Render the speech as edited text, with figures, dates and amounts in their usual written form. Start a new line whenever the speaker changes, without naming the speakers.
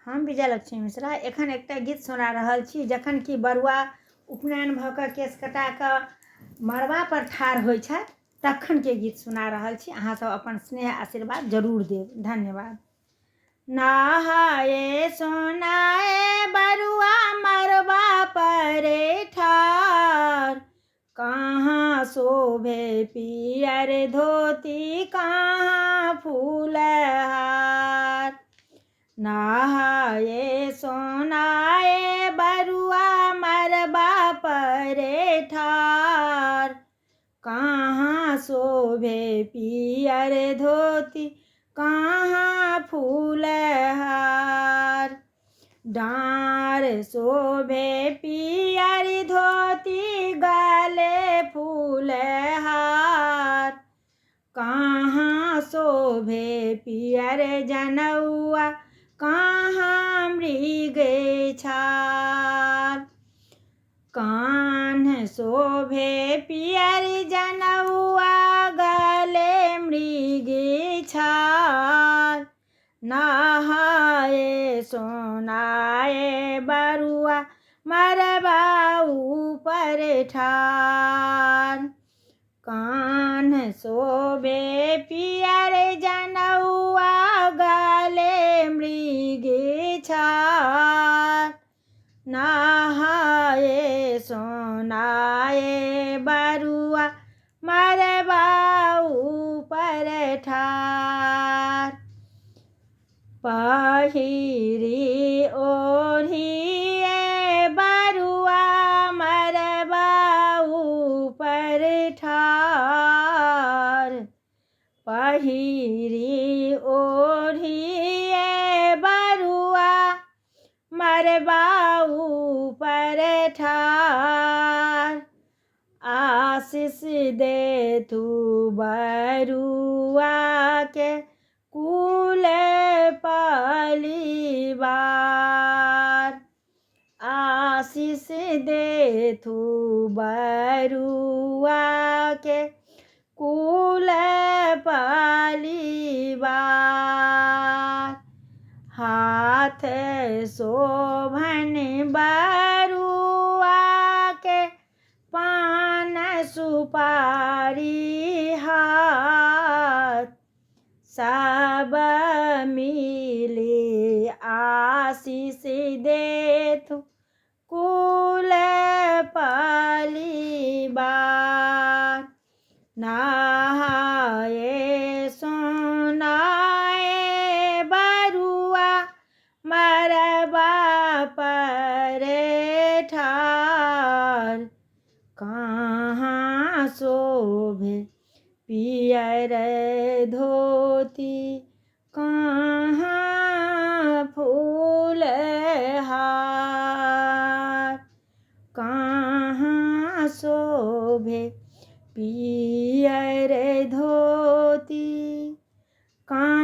हम विजयलक्ष्मी मिश्रा एखन एकटा गीत सुना रहल छी। जखन कि बरुआ उपनयन भऽ कऽ केश कटा कऽ मड़बा पर ठाढ़ होइ छथि तखनके गीत सुना रहल छी। अहाँ सब अपन स्नेह आशीर्वाद जरूर देब। धन्यवाद। नहाए सोनाए बरुआ मड़बा पर ठाढ़, कहाँ शोभे पियर धोती कहाँ फूल हार। नहाए सोनाए बरुआ मड़बा पर ठाढ़, कहाँ शोभे पियर धोती कहाँ फूल हार। डाँर शोभे पियर धोती गले फूल हार, कहाँ शोभे पियर जनौआ कहाँ मृग छाल। कान्ह शोभे पियर जनौआ गले मृग छाल। नहाए सोनाए बरुआ मड़बा ऊपर ठाढ़, कान्ह शोभे पियर जनौआ गले मृग छाल। नहाए सोनाए बरुआ मड़बा ऊपर ठाढ़, पहिरी ओढ़िए बरुआ मड़बा ऊपर ठाढ़। पहिरी ओढ़िए बरुआ मड़बा ऊपर ठाढ़, आशीष देथु बरुआ के कुल परिवार। आशीष देथु बरुआ के कुल परिवार। हाथ शोभन बरुआ के पान सुपारी हाथ, सब मिली आशीष देथु कुल परिवार। नहाए सोनाए बरुआ मड़बा पर ठाढ़, कहाँ शोभे पियर धोती कहाँ फूल हार। कहाँ शोभे पियर धोती कहाँ